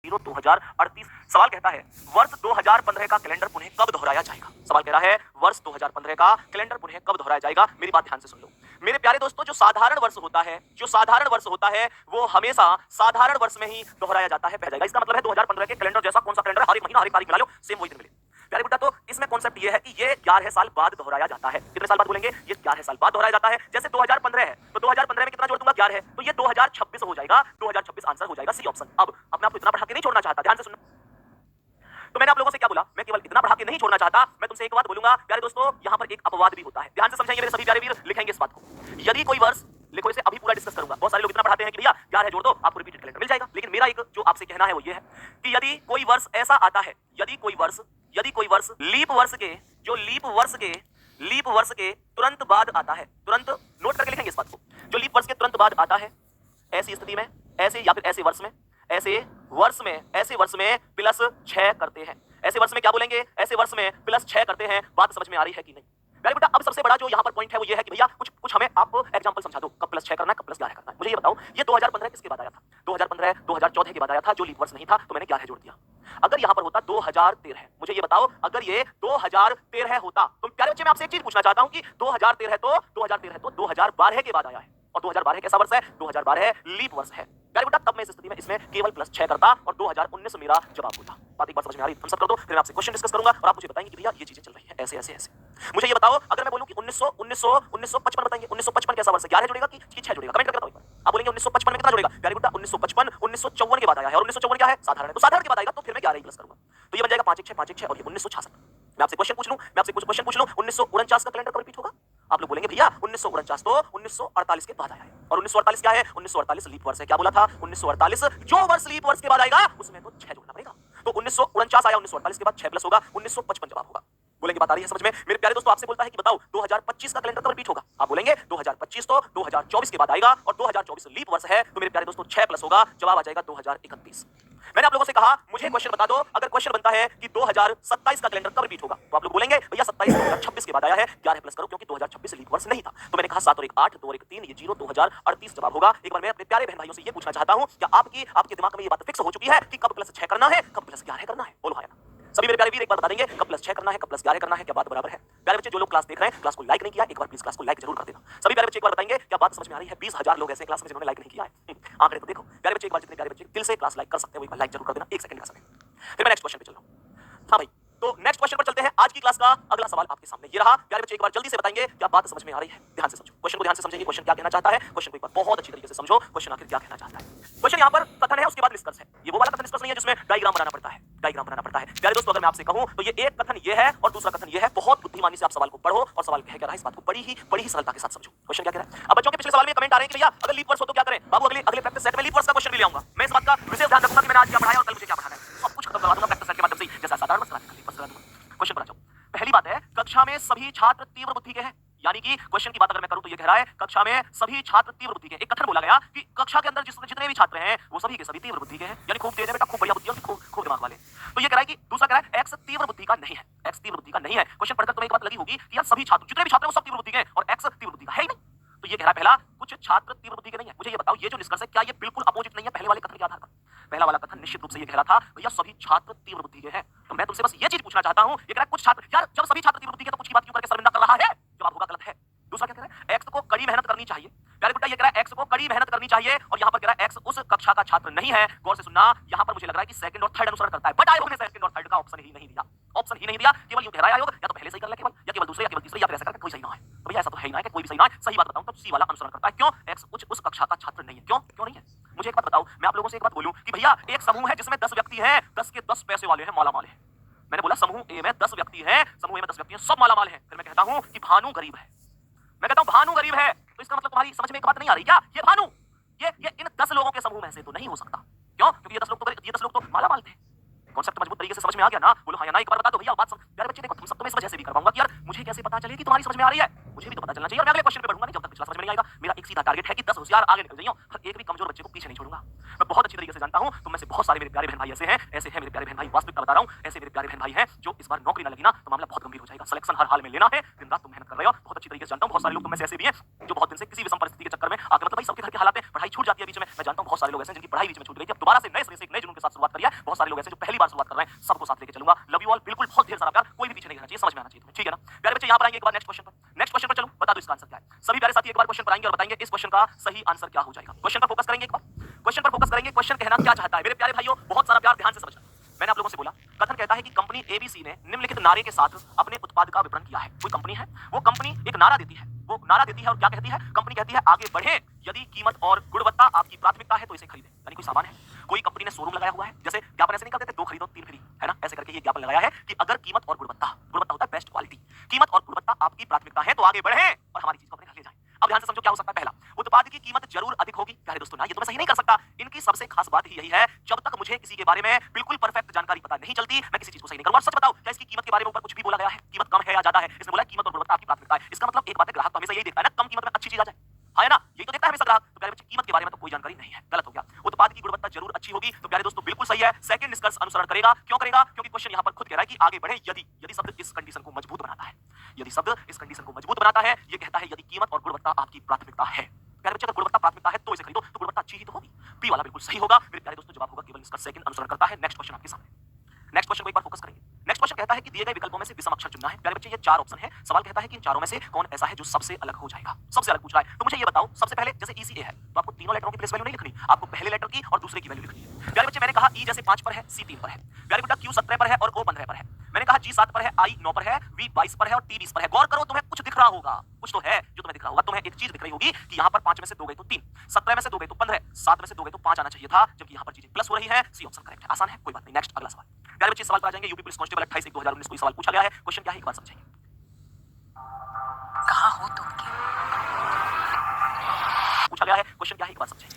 2038। सवाल कहता है वर्ष 2015 का कैलेंडर पुनः कब दोहराया जाएगा। सवाल कह रहा है वर्ष 2015 का कैलेंडर पुनः कब दोहराया जाएगा। मेरी बात ध्यान से सुन लो मेरे प्यारे दोस्तों। जो साधारण वर्ष होता है वो हमेशा साधारण वर्ष में ही दोहराया जाता है, बह जाएगा। इसका मतलब है 2015 के कैलेंडर जैसा कौन सा कैलेंडर हर एक महीना हर एक तारीख मिला लो, सेम वही दिन मिले। प्यारे बेटा तो इसमें कॉन्सेप्ट ये है कि ये 11 साल बाद दोहराया जाता है। कितने साल बाद बोलेंगे? ये 11 साल बाद दोहराया जाता है। जैसे 2015 है तो 2015 में कितना जोड़ दूंगा? 11 है तो ये 2026 हो जाएगा। 2026 आंसर हो जाएगा सी ऑप्शन। अब मैं आपको इतना बढ़ा के नहीं छोड़ना चाहता, ध्यान से सुनना। तो मैंने आप लोगों से क्या बोला? मैं केवल इतना बढ़ा के नहीं छोड़ना चाहता, मैं तुमसे एक बात बोलूंगा प्यारे दोस्तों, यहां पर एक अपवाद भी होता है। ध्यान से समझेंगे मेरे सभी प्यारे वीर, लिखेंगे इस बात को। यदि कोई वर्ष लिखो, इसे अभी पूरा डिस्कस करूंगा। बहुत सारे लोग इतना पढ़ाते हैं कि भैया 11 जोड़ दो आपको रिपीटेड कैलेंडर मिल जाएगा। लेकिन मेरा एक जो आपसे कहना है वो ये है कि यदि कोई वर्ष ऐसा आता है, यदि कोई वर्ष लीप वर्ष के तुरंत बाद आता है, तुरंत नोट करके लिखेंगे इस बात को, जो लीप वर्ष के तुरंत बाद आता है, ऐसी स्थिति में ऐसे या फिर ऐसे वर्ष में प्लस 6 करते हैं। ऐसे वर्ष में क्या बोलेंगे? ऐसे वर्ष में प्लस 6 करते हैं। बात समझ में आ रही है कि नहीं? प्यारे बेटा अब सबसे बड़ा जो यहाँ पर पॉइंट है वो ये है कि भैया कुछ हमें आप एग्जांपल समझा दो, कब प्लस 6 करना है, कब प्लस 11 करना है। मुझे ये बताओ, ये 2015 किसके बाद आया था? 2014 के बाद आया था, जो लीप वर्ष नहीं था, तो मैंने 11 जोड़ दिया। अगर यहाँ पर होता 2013, मुझे ये बताओ अगर ये 2013 होता, तो प्यारे बच्चे मैं आपसे एक चीज पूछना चाहता हूँ कि 2013 तो 2012 के बाद आया है, और 2012 कैसा वर्ष है? 2012 लीप वर्ष है। प्यारे बेटा तब मैं इस स्थिति में इसमें केवल प्लस 6 करता और 2019 मेरा जवाब होता। बात एक बार समझ में आ रही है? थम्स अप कर दो, फिर मैं आपसे क्वेश्चन डिस्कस करूंगा और आप मुझे बताएंगे कि भैया ये चीजें चल रही हैं ऐसे ऐसे ऐसे। मुझे ये बताओ अगर मैं बोलूं कि 1955 बताएंगे, 1955 कैसा वर्ष है? 11 जुड़ेगा कि 6 जुड़ेगा? कमेंट करके बताओ एक बार। आप बोलेंगे 1955 में कितना जुड़ेगा? प्यारे बेटा 1955 1954 के बाद आया है, और 1954 क्या है? साधारण है, तो साधारण के बाद आएगा तो फिर मैं 11 ही प्लस करूंगा, तो ये बन जाएगा 5 1 6 और ये 1966। मैं आपसे क्वेश्चन पूछ लूं 1949 का कैलेंडर कब रिपीट होगा? आप लोग बोलेंगे भैया 1949 तो 1948 के बाद आया है, और 1948 क्या है? 1948 लीप वर्ष है। क्या बोला था? 1948 जो वर्ष लीप वर्ष के बाद आएगा उसमें तो 6 जोड़ना पड़ेगा। तो 1949 आया, 1948 के बाद 6 प्लस होगा, 1955 जवाब होगा। बोलेंगे बात आ रही है समझ में? मेरे प्यारे दोस्तों आपसे बोलता है कि बताओ 2025 का कैलेंडर कब रिपीट होगा? आप बोलेंगे 2025 तो 2024 के बाद आएगा, और 2024 लीप वर्ष है, तो मेरे प्यारे दोस्तों 6 प्लस होगा, जवाब आ जाएगा 2031। मैंने आप लोगों से कहा मुझे क्वेश्चन बता दो, अगर क्वेश्चन बनता है कि 2027 का कैलेंडर कब रिपीट होगा, तो आप लोग बोलेंगे भैया 27 2026 के बाद आया है, 11 प्लस करो क्योंकि 2026 लीप वर्ष नहीं था। तो मैंने कहा 7 और 1 8, 2 और 1 3, ये 0 2038 जवाब होगा। एक बार मैं अपने प्यारे बहन भाइयों से ये पूछना चाहता हूं, क्या आपके दिमाग में ये बात फिक्स हो चुकी है कि कब प्लस 6 करना है, कब प्लस 11 करना है? बोलो हाँ या ना। सभी मेरे प्यारे वीर एक बार बता देंगे कब प्लस 6 करना है, कब प्लस 11 करना है, क्या बात बराबर है? प्यारे बच्चे जो लोग क्लास देख रहे हैं, क्लास को लाइक नहीं किया, एक बार प्लीज क्लास को लाइक जरूर कर देना। सभी प्यारे बच्चे एक बार बताएंगे क्या बात समझ में आ रही है? 20,000 लोग ऐसे क्लास में जिन्होंने लाइक नहीं किया है, आंकड़े तो देखो। प्यारे बच्चे एक बार जितने प्यारे बच्चे दिल से क्लास लाइक कर सकते हैं वो एक बार लाइक जरूर कर देना, 1 सेकंड का समय। फिर मैं नेक्स्ट क्वेश्चन पे चल रहा हूं। हाँ भाई, तो नेक्स्ट क्वेश्चन पर चलते हैं। आज की क्लास का अगला सवाल आपके सामने ये रहा। प्यारे बच्चे एक बार जल्दी से बताएंगे क्या बात समझ में आ रही है? ध्यान से समझो क्वेश्चन को, ध्यान से समझेंगे क्वेश्चन क्या कहना चाहता है। क्वेश्चन को एक बार बहुत अच्छी तरीके से समझो, क्वेश्चन आखिर क्या कहना चाहता है। क्वेश्चन यहाँ पर कथन है, उसके बाद निष्कर्ष है। ये वो वाला कथन निष्कर्ष नहीं है जिसमें डायग्राम बनाना पड़ता है, डायग्राम बनाना पड़ता है। प्यारे दोस्तों अगर मैं आपसे कहूं तो ये एक कथन ये है और दूसरा कथन ये है। बहुत बुद्धिमानी से आप सवाल को पढ़ो और सवाल कह क्या रहा है इस बात को बड़ी ही सरलता के साथ समझो। क्वेश्चन क्या कह रहा है? अब बच्चों के पिछले सवाल में कमेंट आ रहे हैं कि भैया अगर लीप वर्ष हो तो क्या करें? बाबू अगले प्रैक्टिस सेट में लीप वर्ष का क्वेश्चन भी ले आऊंगा। मैं इस बात का विशेष ध्यान रखूंगा कि मैंने आज क्या पढ़ाया और कल मुझे क्या पढ़ाना है, सब कुछ खत्म करवा दूंगा प्रैक्टिस सेट के माध्यम से, जैसा साधारण वर्ष लीप वर्ष करा दूंगा। क्वेश्चन पर आ जाओ। पहली बात है कक्षा में सभी छात्र तीव्र बुद्धि के हैं, यानी कि क्वेश्चन की बात अगर मैं करूं तो ये कह रहा है कक्षा में सभी छात्र तीव्र बुद्धि के। एक कथन बोला गया कि कक्षा के अंदर जितने भी छात्र हैं वो सभी के सभी तीव्र बुद्धि के हैं, यानी खूब तेज है बेटा, खूब बढ़िया बुद्धि है, खूब दिमाग वाले। तो ये कह रहा है कि दूसरा कह रहा है एक्स तीव्र बुद्धि का नहीं है, एक्स तीव्र बुद्धि का नहीं है। क्वेश्चन पढ़कर तुम्हें एक बात लगी होगी कि यार सभी छात्र जितने भी छात्र हैं वो सब तीव्र बुद्धि के हैं और एक्स तीव्र बुद्धि का है ही नहीं। तो ये कह रहा है पहला कुछ छात्र तीव्र बुद्धि के नहीं है। मुझे ये बताओ ये जो निष्कर्ष है क्या ये बिल्कुल अपोजिट नहीं है पहले वाले कथन के आधार पर? पहला वाला कथन निश्चित रूप से ये कह रहा था भैया सभी छात्र तीव्र बुद्धि के हैं। तो मैं तुमसे बस ये चीज पूछना चाहता हूं, ये कह रहा है कुछ छात्र, यार जब सभी छात्र तीव्र बुद्धि के तो कुछ की बात क्यों करके शर्मिंदा कर रहा है? जवाब होगा गलत है। दूसरा क्या कह रहा है? एक्स को कड़ी मेहनत करनी चाहिए। प्यारे बेटा ये कह रहा है एक्स को कड़ी मेहनत करनी चाहिए, और यहाँ पर कह रहा है एक्स उस कक्षा का छात्र नहीं है। गौर से सुनना, यहाँ पर मुझे लग रहा है कि सेकंड और थर्ड अनुसरण करता है, बट आयोग ने सेकंड और थर्ड का ऑप्शन ही नहीं दिया, ऑप्शन ही नहीं दिया। केवल यूं कह रहा है आयोग या तो पहले सही कर ले केवल, या केवल दूसरे, या केवल तीसरे, या फिर ऐसा करके कोई सही ना है। तो भैया ऐसा तो है ही ना कि कोई भी सही ना है। सही बात बताऊं तो सी वाला अनुसरण करता है। क्यों? एक्स उस कक्षा का छात्र नहीं है। क्यों नहीं है? मुझे एक बात बताओ, मैं आप लोगों से एक बात बोलूं कि भैया एक समूह है जिसमें 10 व्यक्ति हैं, 10 के 10 पैसे वाले हैं, मालामाल है। मैंने बोला समूह ए में 10 व्यक्ति हैं, समूह ए में 10 व्यक्ति हैं, सब मालामाल हैं। फिर मैं कहता हूं कि भानु गरीब है, मैं कहता हूं भानु गरीब है, तो इसका मतलब तुम्हारी समझ में एक बात नहीं आ रही क्या? ये भानु ये इन 10 लोगों के समूह में से तो नहीं हो सकता। क्यों? क्योंकि ये 10 लोग तो मालामाल थे। कॉन्सेप्ट मजबूत तरीके से समझ में आ गया ना? बोलो हाँ या ना एक बार बता दो भैया। बात समझ प्यारे बच्चे देखो तुम सब तो मैं इस वजह से भी कर पाऊंगा कि यार मुझे कैसे पता चले कि तुम्हारी समझ में आ रही है। मुझे भी तो पता चलना चाहिए और मैं अगले क्वेश्चन पे बढ़ूंगा नहीं जब तक पिछला समझ में नहीं आएगा। मेरा एक सीधा टारगेट है कि 10 होशियार आगे निकल जाइए और एक भी कमजोर बच्चे को पीछे नहीं छोड़ूंगा। मैं बहुत अच्छी तरीके से जानता हूं तुम में से बहुत सारे मेरे प्यारे बहन भाई ऐसे हैं मेरे प्यारे बहन भाई, वास्तविकता बता रहा हूं, ऐसे मेरे प्यारे बहन भाई हैं जो इस बार नौकरी ना लगी ना तो मामला बहुत गंभीर हो जाएगा। सिलेक्शन हर हाल में लेना है, दिन रात तुम मेहनत कर रहे हो, बहुत अच्छी तरीके से जानता हूं। बहुत सारे लोग तुम में से ऐसे भी हैं जो बहुत दिन से किसी भी परिस्थिति के चक्कर में आके मतलब भाई सबके घर के हालात में पढ़ाई छूट जाती है बीच में। मैं जानता हूं बहुत सारे लोग ऐसे जिनकी पढ़ाई बीच में छूट गई थी, अब दोबारा से नए सिरे से एक नए जुनून के साथ शुरुआत करी है। बहुत सारे लोग ऐसे जो पहली बार शुरुआत कर रहे हैं, सबको साथ लेके चलूंगा। लव यू ऑल, बिल्कुल बहुत ढेर सारा प्यार, कोई भी पीछे नहीं रहना चाहिए, समझ में आना चाहिए तुम्हें, ठीक है ना प्यारे बच्चे। यहां पर आएंगे एक बार नेक्स्ट क्वेश्चन पर। नेक्स्ट क्वेश्चन पर चलो, बता दो इसका आंसर क्या है। सभी प्यारे साथी एक बार क्वेश्चन पर आएंगे और बताएंगे इस क्वेश्चन का सही आंसर क्या हो जाएगा। क्वेश्चन पर फोकस करेंगे एक बार, क्वेश्चन पर फोकस करेंगे। क्वेश्चन कहना क्या चाहता है मेरे प्यारे भाइयों, बहुत सारा प्यार, ध्यान से समझना। मैंने आप लोगों से बोला, कथन कहता है कि कंपनी एबीसी ने निम्नलिखित नारे के साथ अपने उत्पाद का विपणन किया है। कोई कंपनी है, वो कंपनी एक नारा देती है, वो नारा देती है और क्या कहती है? कंपनी कहती है आगे बढ़े, यदि कीमत और गुणवत्ता आपकी प्राथमिकता है तो इसे खरीदें। यानी कोई सामान है, कोई कंपनी ने शोरूम लगाया हुआ है, जैसे ज्ञापन ऐसे नहीं करते थे 2 खरीदो 3 फ्री, है ना, ऐसे करके ये ज्ञापन लगाया है कि अगर कीमत और गुणवत्ता, गुणवत्ता होता है बेस्ट क्वालिटी, कीमत और गुणवत्ता आपकी प्राथमिकता है तो आगे बढ़े और हमारी चीज को अपने घर ले जाएं। अब ध्यान से समझो क्या हो सकता है। पहला, उत्पाद की कीमत जरूर अधिक होगी। प्यारे दोस्तों ना, ये तो मैं सही नहीं कर सकता। इनकी सबसे खास बात ही यही है, जब तक मुझे किसी के बारे में बिल्कुल परफेक्ट जानकारी पता नहीं चलती मैं किसी चीज को सही नहीं करूंगा। सच बताओ, क्या इसकी कीमत के बारे में ऊपर कुछ भी बोला गया है? कीमत कम है या ज्यादा है? इसने बोला कीमत और गुणवत्ता आपकी प्राथमिकता है। इसका मतलब एक बात है, ग्राहक तो हमेशा यही देखता है ना, कम कीमत में अच्छी चीज आ जाए, है ना, यही तो देखता है हमेशा ग्राहक। तो प्यारे बच्चे, कीमत के बारे में तो कोई जानकारी नहीं है, गलत हो गया। उत्पाद की गुणवत्ता जरूर अच्छी होगी, तो प्यारे दोस्तों बिल्कुल सही है। सेकंड निष्कर्ष अनुसरण करेगा। क्यों करेगा? क्योंकि क्वेश्चन यहां पर खुद कह रहा है कि आगे बढ़े, यदि शब्द इस कंडीशन को मजबूत बनाता है, यदि शब्द इस कंडीशन को मजबूत बनाता है, ये कहता है यदि कीमत और गुणवत्ता आपकी प्राथमिकता है। प्यारे बच्चे, अगर गुणवत्ता प्राथमिकता है तो इसे खरीदो, तो गुणवत्ता अच्छी ही तो होगी। बी वाला बिल्कुल सही होगा मेरे प्यारे दोस्तों, जवाब होगा केवल निष्कर्ष सेकंड अनुसरण करता है। नेक्स्ट क्वेश्चन आपके सामने, नेक्स्ट क्वेश्चन को एक बार फोकस करेंगे। नेक्स्ट क्वेश्चन कहता है कि दिए गए विकल्पों में से विषम अक्षर चुनना है। प्यारे बच्चे, ये 4 ऑप्शन है। सवाल कहता है कि इन चारों में से कौन ऐसा है जो सबसे अलग हो जाएगा, सबसे अलग पूछ रहा है। तो मुझे ये बताओ, सबसे पहले जैसे ई सी ए है तो आपको तीनों लेटरों की प्लेस वैल्यू नहीं लिखनी, आपको पहले लेटर की और दूसरे की वैल्यू लिखनी है। प्यारे बच्चे, मैंने कहा ई जैसे 5 पर है, सी 3 पर है। प्यारे बेटा, क्यू 17 पर है और ओ 15 पर है। मैंने कहा जी 7 पर है, आई 9 पर है, वी 22 पर है और टी 20 पर है। गौर करो, तुम्हें कुछ दिख रहा होगा, कुछ तो है जो तुम्हें दिख रहा होगा। तुम्हें एक चीज दिख रही होगी कि यहाँ पर 5 में से 2 गए तो 3, 17 में से 2 गए तो 15, 7 में से 2 गए तो 5 आना चाहिए था, जबकि यहाँ पर चीजें प्लस हो रही है। सी ऑप्शन करेक्ट है, आसान है, कोई बात नहीं। नेक्स्ट अगला सवाल। प्यारे बच्चे, सवाल पर आ जाएंगे। यूपी पुलिस कांस्टेबल 28/1/2019 को सवाल पूछा गया है। क्वेश्चन क्या है एक बार समझेंगे। कहाँ हो तुम? पूछा गया है, क्वेश्चन क्या है एक बार समझेंगे।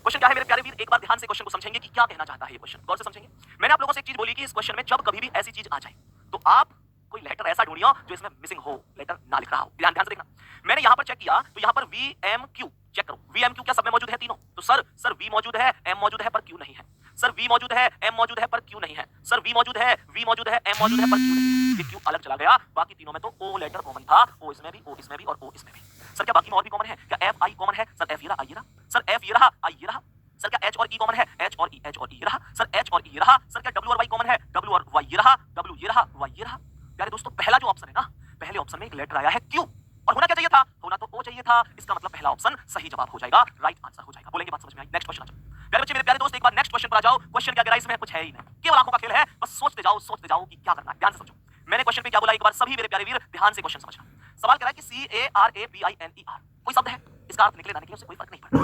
क्वेश्चन क्या है मेरे प्यारे वीर, एक बार ध्यान से क्वेश्चन को समझेंगे कि क्या कहना चाहता है ये क्वेश्चन, गौर से समझेंगे। मैंने आप लोगों से एक चीज बोली कि इस क्वेश्चन में जब कभी भी ऐसी चीज आ जाए तो आप कोई लेटर ऐसा ढूंढियो जो इसमें मिसिंग हो, लेटर ना लिख रहा हो। ध्यान से देखना। मैंने यहां पर चेक किया तो यहां पर VMQ चेक करो, VMQ क्या सब में मौजूद है तीनों? तो सर V मौजूद है, M मौजूद है पर Q नहीं है। सर V मौजूद है, M मौजूद है पर Q नहीं है। सर V मौजूद है, V मौजूद है, M मौजूद है पर Q नहीं है। ये Q अलग चला गया, बाकी तीनों में तो O लेटर कॉमन था, O इसमें भी, O इसमें भी और O इसमें भी। सर क्या बाकी में और भी कॉमन है? क्या FI कॉमन है? सर F ये रहा, I ये रहा। सर F ये रहा, I ये रहा। सर क्या H और E कॉमन है? H और E, H और E ये रहा। सर H और E ये रहा। सर क्या W और Y कॉमन है? W और Y ये रहा, W ये रहा, Y ये रहा। प्यारे दोस्तों, पहला जो ऑप्शन है ना, पहले ऑप्शन में एक लेटर आया है Q और होना क्या चाहिए था? होना तो O चाहिए था। इसका मतलब पहला ऑप्शन सही जवाब हो जाएगा, राइट आंसर हो जाएगा। बोलेंगे बात समझ में आई? नेक्स्ट क्वेश्चन आ जाओ। प्यारे बच्चे, मेरे प्यारे दोस्त, एक बार नेक्स्ट क्वेश्चन पर आ जाओ। क्वेश्चन क्या कह रहा है इसमें? कुछ है ही नहीं, केवल आंखों का खेल है, बस सोचते जाओ कि क्या करना है। ध्यान से समझो, मैंने क्वेश्चन पे क्या बोला एक बार सभी मेरे प्यारे वीर ध्यान से क्वेश्चन समझना। सवाल कह रहा है कि CARABINER कोई शब्द है, इसका अर्थ निकले ना निकले उससे कोई फर्क नहीं पड़ता।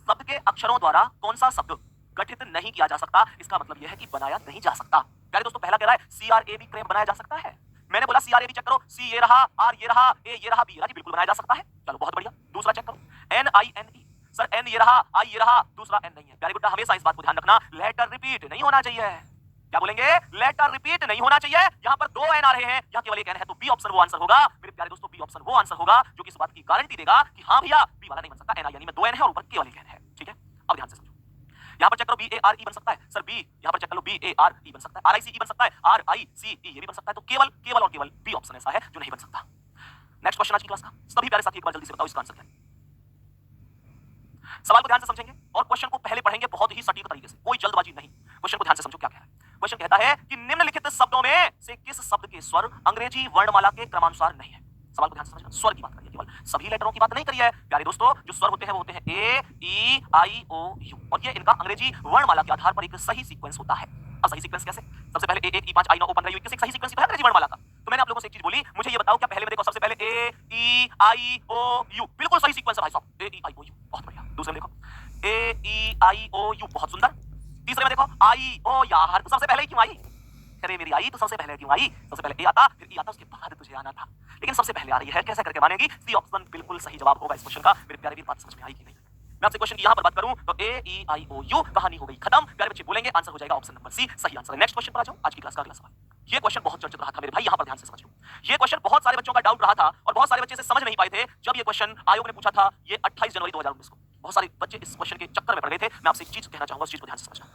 शब्द के अक्षरों द्वारा कौन सा शब्द गठित नहीं किया जा सकता? इसका मतलब यह है कि बनाया नहीं जा सकता। प्यारे दोस्तों, पहला कह रहा है CRAB क्रेम बनाया जा सकता है। मैंने बोला CRAB चेक करो, C ये रहा, R ये रहा, A ये रहा, B ये रहा, जी बिल्कुल बनाया जा सकता है। चलो बहुत बढ़िया। दूसरा चेक करो, NINE, सर N ये रहा, I ये रहा, दूसरा N नहीं है। प्यारे गुड्डा, हमेशा इस बात को ध्यान रखना, लेटर रिपीट नहीं होना चाहिए। क्या बोलेंगे? लेटर रिपीट नहीं होना चाहिए। यहाँ पर 2 N आ रहे हैं, यहाँ केवल एक N है, तो बी ऑप्शन वो आंसर होगा मेरे प्यारे दोस्तों। बी ऑप्शन वो आंसर होगा जो कि इस बात की गारंटी देगा कि हाँ भैया बी वाला नहीं बन सकता। NINE में 2 N है और ऊपर केवल एक N है, ठीक है। अब ध्यान से समझो, यहाँ पर चेक करो BARE बन सकता है, सर बी यहाँ पर चेक करो BARE बन सकता है, RICE बन सकता है, RICE ये भी बन सकता है। तो केवल और केवल बी ऑप्शन ऐसा है जो नहीं बन सकता। नेक्स्ट क्वेश्चन आज की क्लास का, सभी प्यारे साथी एक बार जल्दी से बताओ इसका आंसर क्या है। सवाल को ध्यान से समझेंगे और क्वेश्चन को पहले पढ़ेंगे बहुत ही सटीक तरीके से, कोई जल्दबाजी नहीं। क्वेश्चन को ध्यान से समझो क्या कह रहा है। क्वेश्चन कहता है कि निम्नलिखित शब्दों में से किस शब्द के स्वर अंग्रेजी वर्णमाला के क्रमानुसार नहीं है। सवाल को ध्यान से समझना, स्वर की बात करिए, केवल सभी लेटरों की बात नहीं करिए प्यारे दोस्तों। जो स्वर होते हैं वो होते हैं A, E, I, O, U और ये इनका अंग्रेजी वर्णमाला के आधार पर एक सही सीक्वेंस होता है। अब सही सीक्वेंस कैसे? सबसे पहले A1, E5, I9, O15, U21 एक सही सीक्वेंस है अंग्रेजी वर्णमाला का। तो मैंने आप लोगों से एक चीज बोली, मुझे ये बताओ क्या पहले में देखो सबसे पहले A, E, I, O, U बिल्कुल सही सीक्वेंस है भाई साहब, A, E, I, O, U बहुत बढ़िया। दूसरे में देखो A, E, I, O, U बहुत सुंदर। तीसरे में देखो I, O यार तो सबसे पहले ही क्यों आई? अरे मेरी आई तो सबसे पहले क्यों आई? सबसे पहले A आता, फिर E आता, उसके बाद तुझे आना था, लेकिन सबसे पहले आ रही है, कैसे करके मानेगी? सी ऑप्शन बिल्कुल सही जवाब होगा इस क्वेश्चन का। मेरे प्यारे भी बात समझ में आई कि नहीं? मैं आपसे क्वेश्चन की यहाँ पर बात करूं तो A, E, I, O, U कहानी हो गई खत्म। प्यारे बच्चे बोलेंगे आंसर हो जाएगा ऑप्शन नंबर सी, सही आंसर है। नेक्स्ट क्वेश्चन पर आ जाओ, आज की क्लास का अगला सवाल। ये क्वेश्चन बहुत चर्चित रहा था मेरे भाई, यहां पर ध्यान से समझ लो। ये क्वेश्चन बहुत सारे बच्चों का डाउट रहा था और बहुत सारे बच्चे इसे समझ नहीं पाए थे जब ये क्वेश्चन आयोग ने पूछा था ये 28 जनवरी 2019 को। बहुत सारे बच्चे इस क्वेश्चन के चक्कर में पड़ गए थे। मैं आपसे एक चीज कहना चाहूंगा, उस चीज को ध्यान से समझना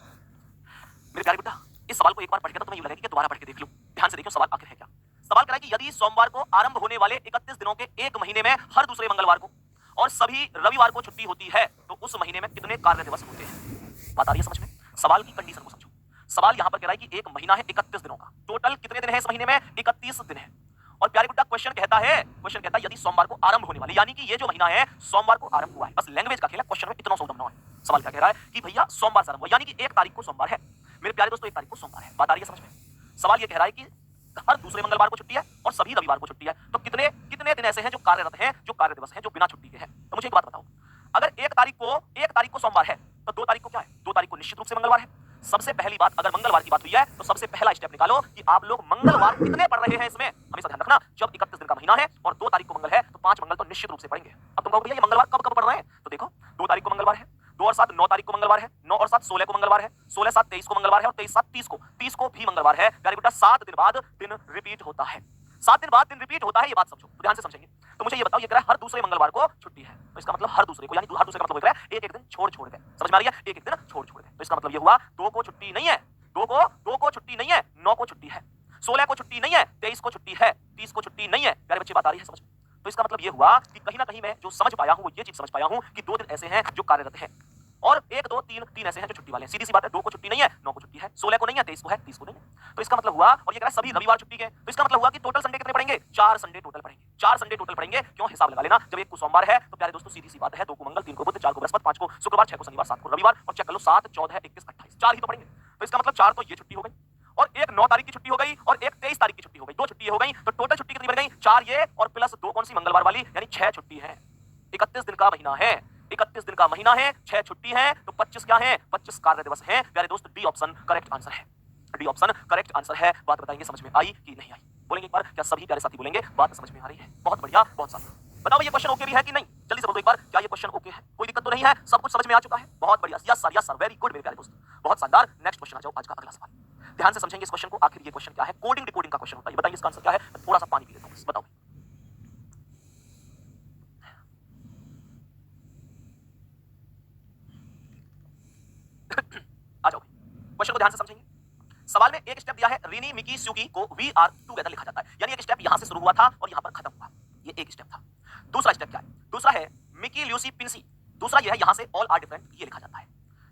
मेरे प्यारे बेटा। इस सवाल को एक बार पढ़ के ना तुम्हें यूं लगेगा कि दोबारा पढ़ के देख लो। ध्यान से देखो सवाल आखिर है क्या। सवाल करा है कि यदि सोमवार को आरंभ होने वाले 31 दिनों के एक महीने में हर दूसरे मंगलवार को और सभी रविवार को छुट्टी होती है तो उस महीने में कितने कार्य दिवस होते हैं। बात आ रही है समझ में? सवाल की कंडीशन को समझो। सवाल यहां पर कह रहा है कि एक महीना है 31 दिनों का, टोटल कितने दिन है इस महीने में? 31 दिन है। और प्यारे बेटा क्वेश्चन कहता है यदि सोमवार को आरंभ होने वाले, यानी कि ये जो महीना है सोमवार को आरंभ हुआ है। बस लैंग्वेज का खेल है, क्वेश्चन में इतना सौदम है। सवाल क्या कह रहा है कि भैया सोमवार से आरंभ हुआ, यानी कि 1 तारीख को सोमवार है। मेरे प्यारे दोस्तों 1 तारीख को सोमवार है। बात आ रही है समझ में? सवाल ये कह रहा है कि हर दूसरे मंगलवार को छुट्टी है और सभी रविवार को छुट्टी है, तो कितने दिन ऐसे हैं जो कार्यरत हैं, जो कार्य दिवस हैं, जो बिना छुट्टी के हैं। तो मुझे एक बात बताओ, अगर 1 तारीख को सोमवार है तो 2 तारीख को क्या है? 2 तारीख को निश्चित रूप से मंगलवार है। सबसे पहली बात, अगर मंगलवार की बात हुई है तो सबसे पहला स्टेप निकालो कि आप लोग मंगलवार कितने पढ़ रहे हैं। इसमें हमेशा ध्यान रखना, जब 31 दिन का महीना है और 2 तारीख को मंगल है तो 5 मंगल तो निश्चित रूप से पढ़ेंगे। अब तुम कहोगे भैया ये मंगलवार कब कब पढ़ रहे हैं? तो देखो 2 तारीख को मंगलवार है, 2 और 7 9 तारीख को मंगलवार है, 9 और 7 16 को मंगलवार है, 16 7 23 को मंगलवार है और 23 7 30 को भी मंगलवार है। प्यारे बेटा 7 दिन बाद दिन रिपीट होता है। 7 दिन बाद दिन रिपीट होता है, ये बात समझो। तो ध्यान से समझेंगे। तो मुझे ये बताओ, ये कह रहा है हर दूसरे मंगलवार को छुट्टी है, तो इसका मतलब हर दूसरे को, यानी हर दूसरे का मतलब है एक दिन छोड़ के। समझ में आ रही है? एक दिन छोड़ के। तो इसका मतलब ये हुआ 2 को छुट्टी नहीं है, 2 को छुट्टी नहीं है, 9 को छुट्टी है, 16 को छुट्टी नहीं है, 23 को छुट्टी है, 30 को छुट्टी नहीं है। प्यारे बच्चे बात आ रही है समझ में? तो इसका मतलब ये हुआ कि कहीं ना कहीं मैं जो समझ पाया हूं वो ये चीज समझ पाया हूं कि 2 दिन ऐसे हैं जो कार्यरत हैं और 1 2 3 ऐसे हैं जो छुट्टी वाले हैं। सीधी सी बात है, 2 को छुट्टी नहीं है, 9 को छुट्टी है, 16 को नहीं है, 23 को है, 30 को नहीं है। तो इसका मतलब हुआ, और ये कह रहा है सभी रविवार छुट्टी के, तो इसका मतलब हुआ कि टोटल संडे कितने पड़ेंगे? 4 संडे टोटल पड़ेंगे। 4 संडे टोटल पड़ेंगे। क्यों? हिसाब लगा लेना, जब 1 को सोमवार है तो प्यारे दोस्तों सीधी सी बात है, 2 को मंगल, 3 को बुध, 4 को बृहस्पति, 5 को शुक्रवार, 6 को शनिवार, 7 को रविवार, और चेक कर लो 7 14 21 28 4 ही तो पड़ेंगे। तो इसका मतलब 4 तो ये छुट्टी हो गई और एक 9 तारीख की छुट्टी हो गई और एक 23 तारीख की छुट्टी हो गई। 2 छुट्टी हो गई, तो टोटल छुट्टी कितनी बन गई? 4 ये और प्लस 2 कौन सी? मंगलवार वाली, यानी 6 छुट्टी है। 31 दिन का महीना है, 31 दिन का महीना है, 6 छुट्टी है, तो 25 क्या है? 25 कार्य दिवस है। प्यारे दोस्त डी ऑप्शन करेक्ट आंसर है। डी ऑप्शन करेक्ट आंसर है। बात बताएंगे समझ में आई कि नहीं आई? बोलेंगे एक बार, क्या सभी प्यारे साथी बोलेंगे बात समझ में आ रही है? बहुत बढ़िया, बहुत सारा। बताओ ये क्वेश्चन ओके भी है कि नहीं? जल्दी से बोलो एक बार, क्या ये क्वेश्चन ओके है? कोई दिक्कत तो नहीं है? सब कुछ समझ में आ चुका है? बहुत बढ़िया, यस सर, वेरी गुड मेरे प्यारे दोस्त, बहुत शानदार। नेक्स्ट क्वेश्चन आ जाओ, आज का अगला सवाल। ध्यान से समझेंगे इस क्वेश्चन को। आखिर ये क्वेश्चन क्या है? कोडिंग डिकोडिंग का क्वेश्चन होता है। बताइए इसका आंसर क्या है? थोड़ा सा पानी पी लेता हूं, बताओ। आ जाओ क्वेश्चन को ध्यान से समझेंगे। सवाल में एक स्टेप दिया है, रीनी मिकी स्यूकी को वी आर टुगेदर लिखा जाता है, यानी एक स्टेप यहां से शुरू हुआ था और यहां पर खत्म हुआ। ये एक स्टेप था। दूसरा स्टेप क्या है? दूसरा है मिकी ल्यूसी पिंसी, दूसरा ये है यहां से ऑल आर डिफरेंट, ये लिखा जाता है।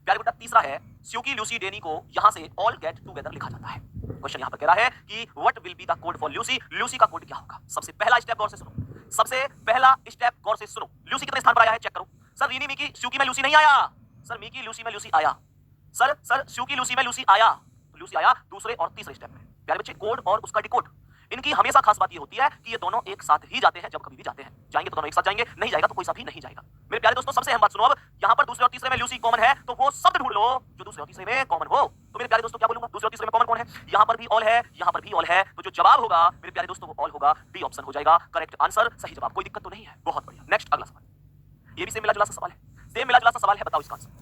प्यारे बेटा तीसरा है स्यूकी ल्यूसी डेनी को यहां से ऑल गेट टुगेदर लिखा जाता है। क्वेश्चन यहां पर कह रहा है कि what will be the code for Lucy, Lucy का कोड क्या होगा? सबसे पहला स्टेप गौर से सुनो, सबसे पहला स्टेप गौर से सुनो। ल्यूसी कितने स्थान पर आया है चेक करो। सर रीनी मिकी स्यूकी में ल्यूसी नहीं आया, सर मिकी ल्यूसी में ल्यूसी आया, सर स्यूकी ल्यूसी में ल्यूसी आया, तो ल्यूसी आया दूसरे और तीसरे स्टेप में। प्यारे बच्चे कोड और उसका डिकोड, इनकी हमेशा खास बात ये होती है कि ये दोनों एक साथ ही जाते हैं। जब कभी भी जाते हैं, जाएंगे तो दोनों एक साथ जाएंगे, नहीं जाएगा तो कोई सा भी नहीं जाएगा। मेरे प्यारे दोस्तों सबसे अहम बात सुनो, अब यहां पर दूसरे और तीसरे में ल्यूसी कॉमन है तो वो शब्द ढूंढ लो जो दूसरे और तीसरे में कॉमन हो। तो मेरे प्यारे दोस्तों क्या बोलूंगा? दूसरे और तीसरे में कॉमन कौन है? यहां पर भी ऑल है, यहां पर भी ऑल है, तो जो जवाब होगा मेरे प्यारे दोस्तों वो ऑल होगा। डी ऑप्शन हो जाएगा करेक्ट आंसर, सही जवाब। कोई दिक्कत तो नहीं है? बहुत बढ़िया। नेक्स्ट अगला सवाल, ये भी सेम मिला जुला सा सवाल है, सेम मिला जुला सा सवाल है। बताओ इसका आंसर।